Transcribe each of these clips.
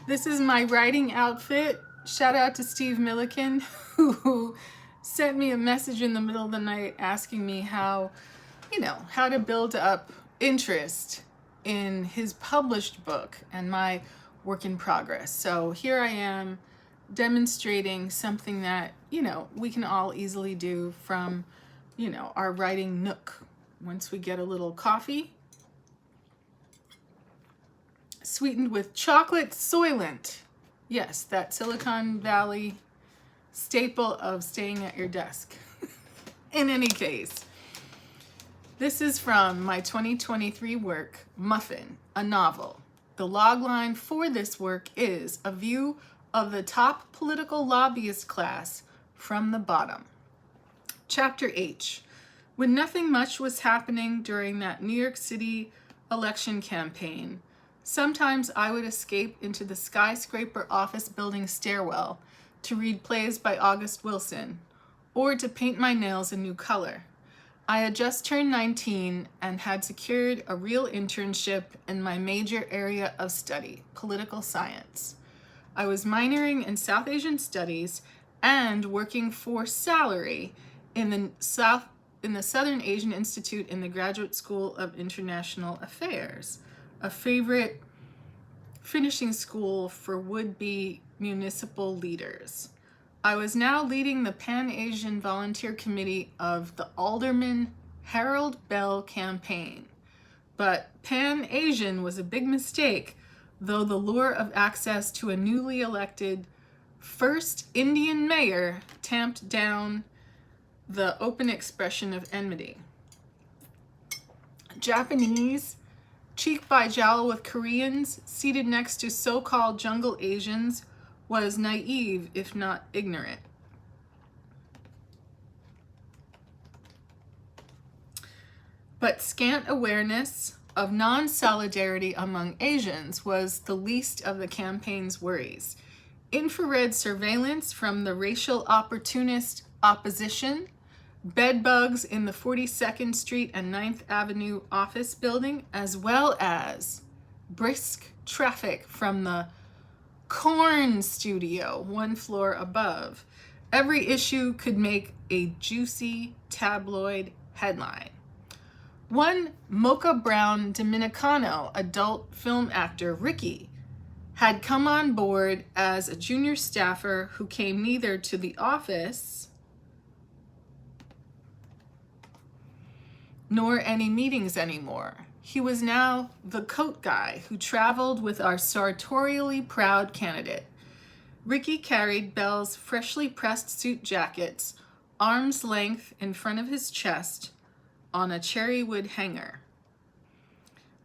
This is my writing outfit. Shout out to Steve Milliken, who sent me a message in the middle of the night asking me how to build up interest in his published book and my work in progress. So here I am demonstrating something that, we can all easily do from, our writing nook. Once we get a little coffee, sweetened with chocolate Soylent. Yes, that Silicon Valley staple of staying at your desk. In any case, this is from my 2023 work, Muffin, a novel. The logline for this work is a view of the top political lobbyist class from the bottom. Chapter H. When nothing much was happening during that New York City election campaign, sometimes I would escape into the skyscraper office building stairwell to read plays by August Wilson or to paint my nails a new color. I had just turned 19 and had secured a real internship in my major area of study, political science. I was minoring in South Asian studies and working for salary in the Southern Asian Institute in the Graduate School of International Affairs, a favorite finishing school for would-be municipal leaders. I was now leading the Pan-Asian Volunteer Committee of the Alderman Harold Bell campaign. But Pan-Asian was a big mistake, though the lure of access to a newly elected first Indian mayor tamped down the open expression of enmity. Japanese, cheek by jowl with Koreans, seated next to so-called jungle Asians, was naive, if not ignorant. But scant awareness of non-solidarity among Asians was the least of the campaign's worries. Infrared surveillance from the racial opportunist opposition, bedbugs in the 42nd Street and 9th Avenue office building, as well as brisk traffic from the Corn Studio, one floor above. Every issue could make a juicy tabloid headline. One mocha brown Dominicano adult film actor, Ricky, had come on board as a junior staffer who came neither to the office nor any meetings anymore. He was now the coat guy who traveled with our sartorially proud candidate. Ricky carried Bell's freshly pressed suit jackets, arm's length in front of his chest, on a cherrywood hanger.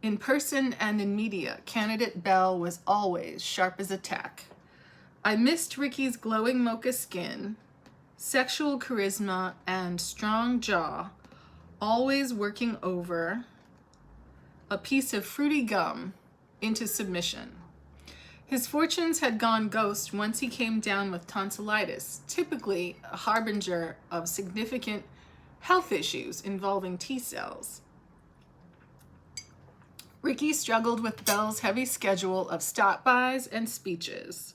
In person and in media, candidate Bell was always sharp as a tack. I missed Ricky's glowing mocha skin, sexual charisma, and strong jaw, always working over a piece of fruity gum into submission. His fortunes had gone ghost once he came down with tonsillitis, typically a harbinger of significant health issues involving T cells. Ricky struggled with Bell's heavy schedule of stop-bys and speeches.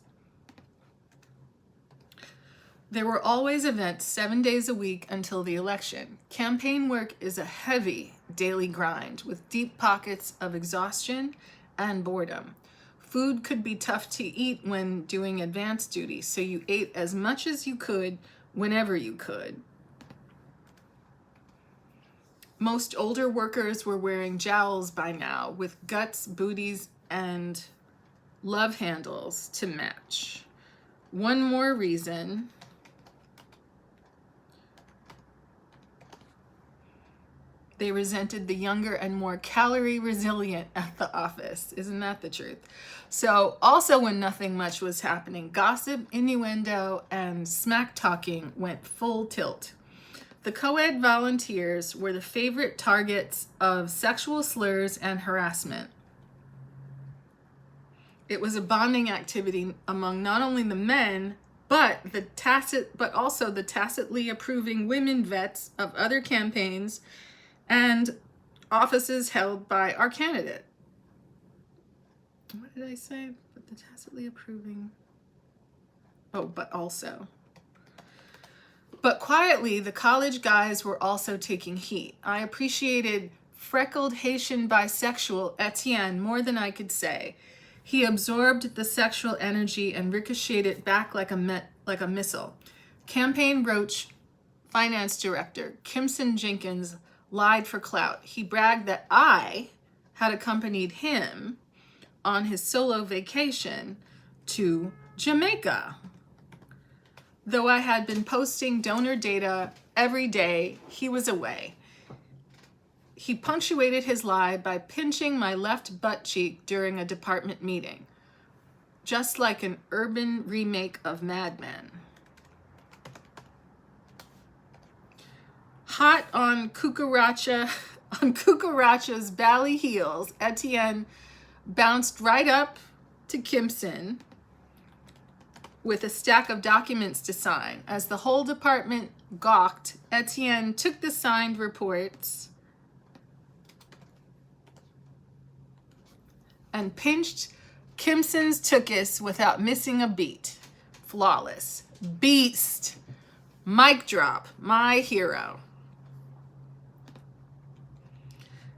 There were always events 7 days a week until the election. Campaign work is a heavy daily grind with deep pockets of exhaustion and boredom. Food could be tough to eat when doing advance duty, so you ate as much as you could whenever you could. Most older workers were wearing jowls by now, with guts, booties, and love handles to match. One more reason they resented the younger and more calorie resilient at the office. Isn't that the truth? So also when nothing much was happening, gossip, innuendo, and smack talking went full tilt. The co-ed volunteers were the favorite targets of sexual slurs and harassment. It was a bonding activity among not only the men, but also the tacitly approving women vets of other campaigns and offices held by our candidate. What did I say? the tacitly approving. Oh, but also. But quietly, the college guys were also taking heat. I appreciated freckled Haitian bisexual Etienne more than I could say. He absorbed the sexual energy and ricocheted it back like a missile. Campaign Roach finance director Kimson Jenkins lied for clout. He bragged that I had accompanied him on his solo vacation to Jamaica. Though I had been posting donor data every day, he was away. He punctuated his lie by pinching my left butt cheek during a department meeting, just like an urban remake of Mad Men. Hot on Cucaracha's bally heels, Etienne bounced right up to Kimson with a stack of documents to sign. As the whole department gawked, Etienne took the signed reports and pinched Kimson's tuchus without missing a beat. Flawless. Beast. Mic drop. My hero.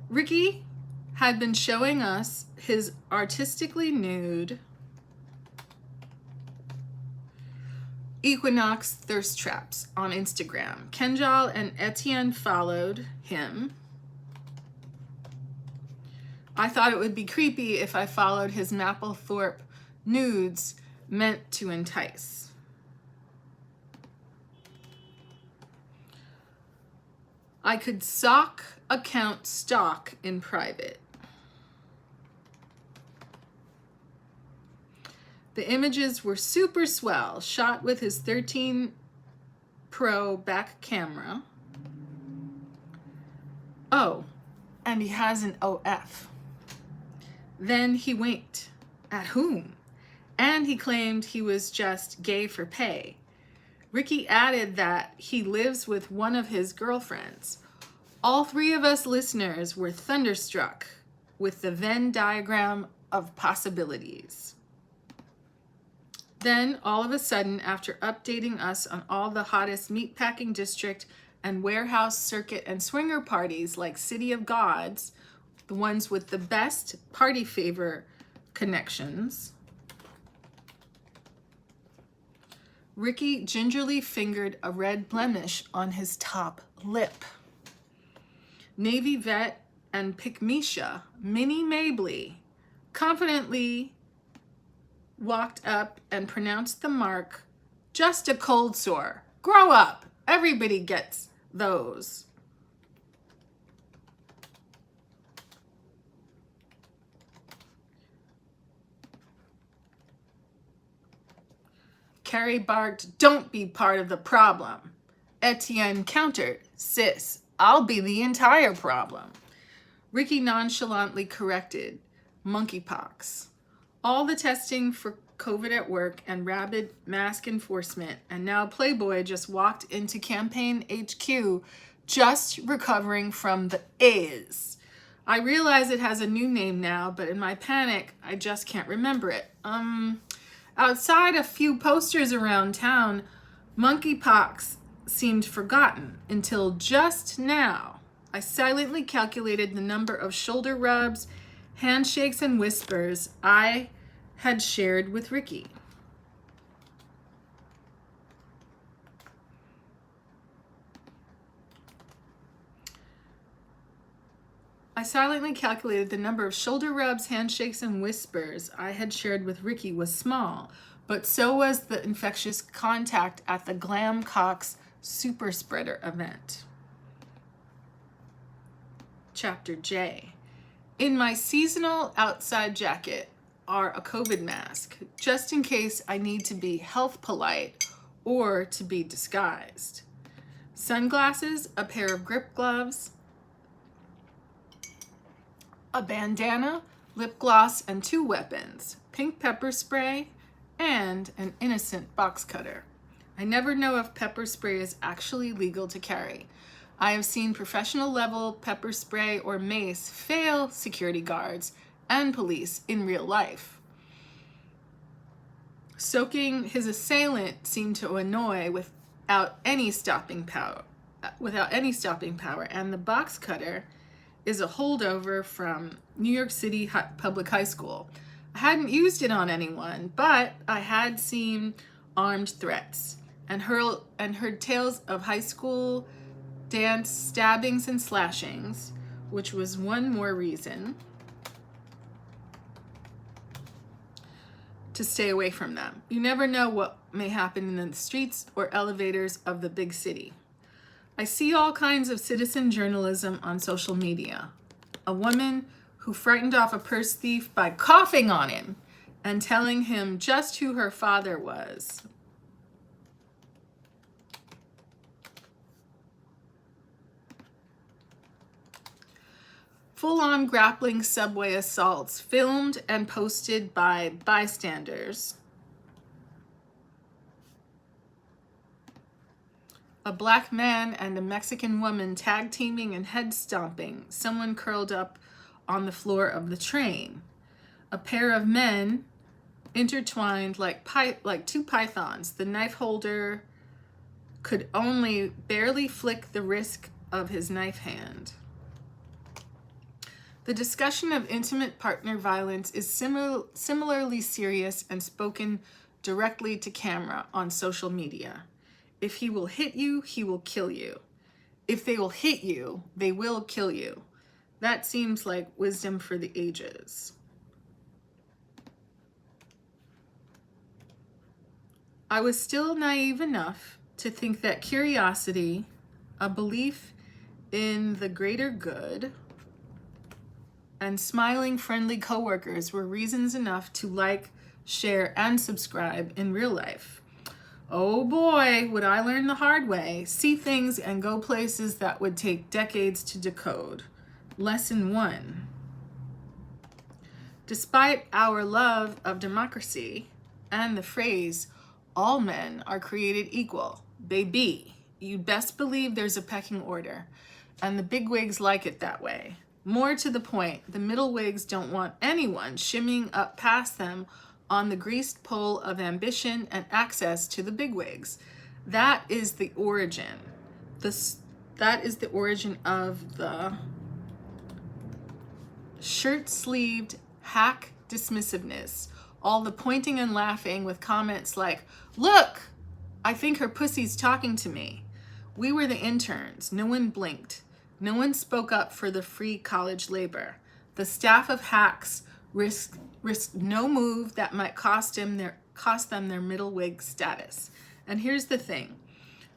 Ricky had been showing us his artistically nude Equinox thirst traps on Instagram. Kenjal and Etienne followed him. I thought it would be creepy if I followed his Mapplethorpe nudes meant to entice. I could sock account stalk in private. The images were super swell, shot with his 13 Pro back camera. Oh, and he has an OF. Then he winked. At whom? And he claimed he was just gay for pay. Ricky added that he lives with one of his girlfriends. All three of us listeners were thunderstruck with the Venn diagram of possibilities. Then, all of a sudden, after updating us on all the hottest meatpacking district and warehouse circuit and swinger parties like City of Gods, the ones with the best party favor connections, Ricky gingerly fingered a red blemish on his top lip. Navy vet and Pygmisha, Minnie Mabley, confidently walked up and pronounced the mark, just a cold sore. Grow up. Everybody gets those. Carrie barked, don't be part of the problem. Etienne countered, sis, I'll be the entire problem. Ricky nonchalantly corrected, monkeypox. All the testing for COVID at work and rabid mask enforcement, and now Playboy just walked into campaign HQ just recovering from the A's. I realize it has a new name now, but in my panic, I just can't remember it. Outside a few posters around town, monkeypox seemed forgotten until just now. I silently calculated the number of shoulder rubs, handshakes, and whispers I had shared with Ricky. I silently calculated the number of shoulder rubs, handshakes, and whispers I had shared with Ricky was small, but so was the infectious contact at the Glam Cox Super Spreader event. Chapter J. In my seasonal outside jacket are a COVID mask, just in case I need to be health polite or to be disguised. Sunglasses, a pair of grip gloves, a bandana, lip gloss, and 2 weapons, pink pepper spray, and an innocent box cutter. I never know if pepper spray is actually legal to carry. I have seen professional level pepper spray or mace fail security guards and police in real life. Soaking his assailant seemed to annoy without any stopping power. And the box cutter is a holdover from New York City Public High School. I hadn't used it on anyone, but I had seen armed threats and heard tales of high school dance stabbings and slashings, which was one more reason to stay away from them. You never know what may happen in the streets or elevators of the big city. I see all kinds of citizen journalism on social media. A woman who frightened off a purse thief by coughing on him and telling him just who her father was. Full-on grappling subway assaults filmed and posted by bystanders. A black man and a Mexican woman tag teaming and head stomping, someone curled up on the floor of the train. A pair of men intertwined like two pythons. The knife holder could only barely flick the wrist of his knife hand. The discussion of intimate partner violence is similarly serious and spoken directly to camera on social media. If he will hit you, he will kill you. If they will hit you, they will kill you. That seems like wisdom for the ages. I was still naive enough to think that curiosity, a belief in the greater good, and smiling, friendly coworkers were reasons enough to like, share, and subscribe in real life. Oh boy, would I learn the hard way, see things and go places that would take decades to decode. Lesson 1. Despite our love of democracy and the phrase, all men are created equal, baby, you'd best believe there's a pecking order, and the bigwigs like it that way. More to the point, the middlewigs don't want anyone shimmying up past them on the greased pole of ambition and access to the bigwigs. That is the origin. That is the origin of the shirt-sleeved hack dismissiveness. All the pointing and laughing with comments like, look, I think her pussy's talking to me. We were the interns. No one blinked. No one spoke up for the free college labor. The staff of hacks risked no move that might cost them their middlewig status. And here's the thing.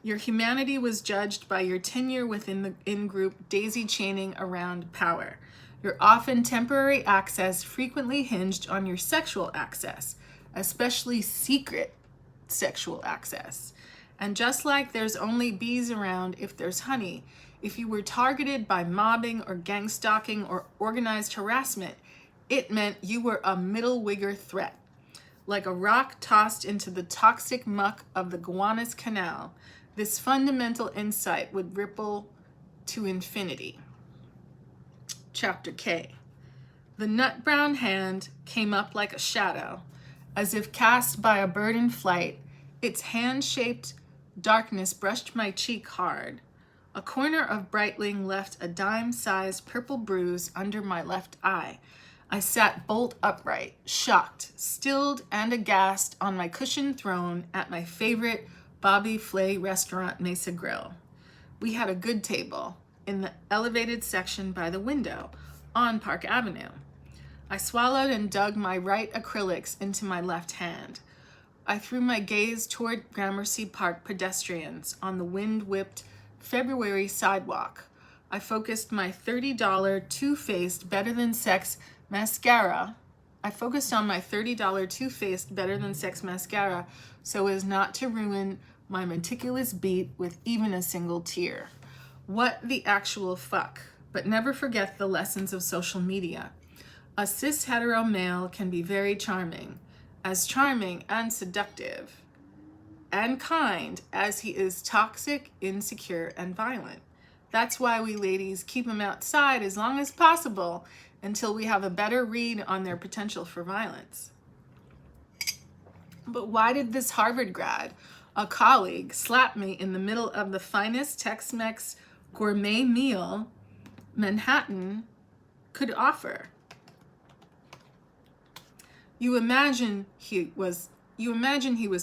Your humanity was judged by your tenure within the in-group daisy chaining around power. Your often temporary access frequently hinged on your sexual access, especially secret sexual access. And just like there's only bees around if there's honey, if you were targeted by mobbing or gang stalking or organized harassment, it meant you were a middlewigger threat. Like a rock tossed into the toxic muck of the Gowanus Canal, this fundamental insight would ripple to infinity. Chapter K. The nut brown hand came up like a shadow, as if cast by a bird in flight. Its hand-shaped darkness brushed my cheek hard. A corner of Breitling left a dime-sized purple bruise under my left eye. I sat bolt upright, shocked, stilled, and aghast on my cushioned throne at my favorite Bobby Flay restaurant, Mesa Grill. We had a good table in the elevated section by the window on Park Avenue. I swallowed and dug my right acrylics into my left hand. I threw my gaze toward Gramercy Park pedestrians on the wind-whipped February sidewalk. I focused my $30 Too Faced Better Than Sex mascara. I focused on my $30 Too Faced Better Than Sex mascara so as not to ruin my meticulous beat with even a single tear. What the actual fuck? But never forget the lessons of social media. A cis-hetero male can be very charming, as charming and seductive and kind as he is toxic, insecure, and violent. That's why we ladies keep him outside as long as possible until we have a better read on their potential for violence. But why did this Harvard grad, a colleague, slap me in the middle of the finest Tex-Mex gourmet meal Manhattan could offer? You imagine he was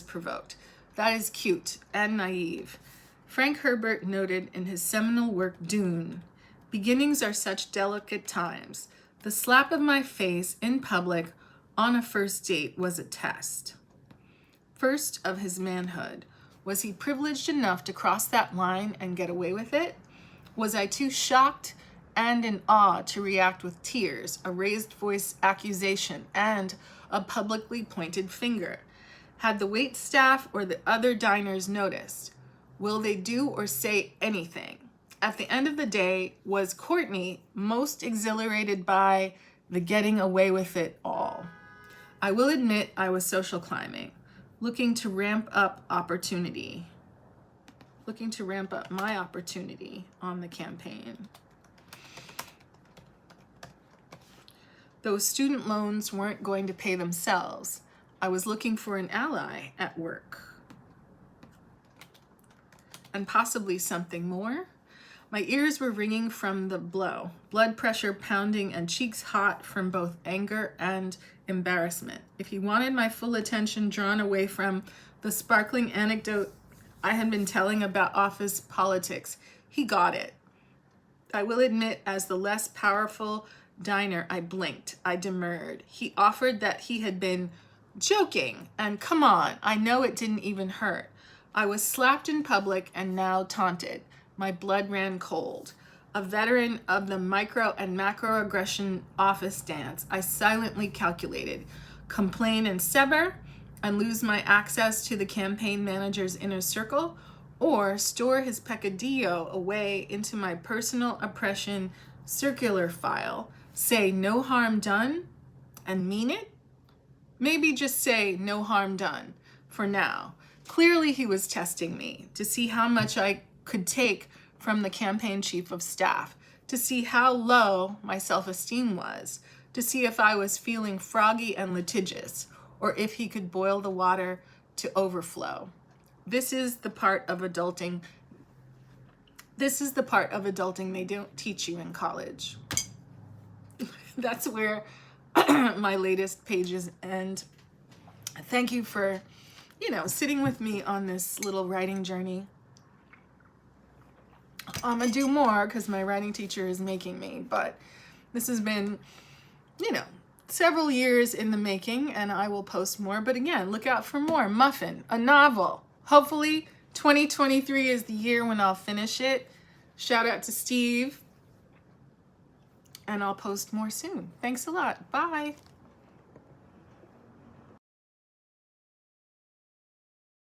provoked. That is cute and naive. Frank Herbert noted in his seminal work Dune, beginnings are such delicate times. The slap of my face in public on a first date was a test. First of his manhood. Was he privileged enough to cross that line and get away with it? Was I too shocked and in awe to react with tears, a raised voice accusation, and a publicly pointed finger? Had the wait staff or the other diners noticed? Will they do or say anything? At the end of the day, was Courtney most exhilarated by the getting away with it all? I will admit I was social climbing, looking to ramp up my opportunity on the campaign. Those student loans weren't going to pay themselves. I was looking for an ally at work. And possibly something more. My ears were ringing from the blow, blood pressure pounding and cheeks hot from both anger and embarrassment. If he wanted my full attention drawn away from the sparkling anecdote I had been telling about office politics, he got it. I will admit, as the less powerful diner, I blinked, I demurred. He offered that he had been joking, and come on, I know it didn't even hurt. I was slapped in public and now taunted. My blood ran cold. A veteran of the micro and macroaggression office dance, I silently calculated, complain and sever and lose my access to the campaign manager's inner circle, or store his peccadillo away into my personal oppression circular file, say no harm done and mean it? Maybe just say no harm done for now. Clearly he was testing me to see how much I could take from the campaign chief of staff, to see how low my self-esteem was, to see if I was feeling froggy and litigious, or if he could boil the water to overflow. This is the part of adulting they don't teach you in college. That's where my latest pages end. Thank you for, sitting with me on this little writing journey. I'm gonna do more because my writing teacher is making me, but this has been, several years in the making, and I will post more. But again, look out for more. Muffin, a novel. Hopefully 2023 is the year when I'll finish it. Shout out to Steve, and I'll post more soon. Thanks a lot. Bye.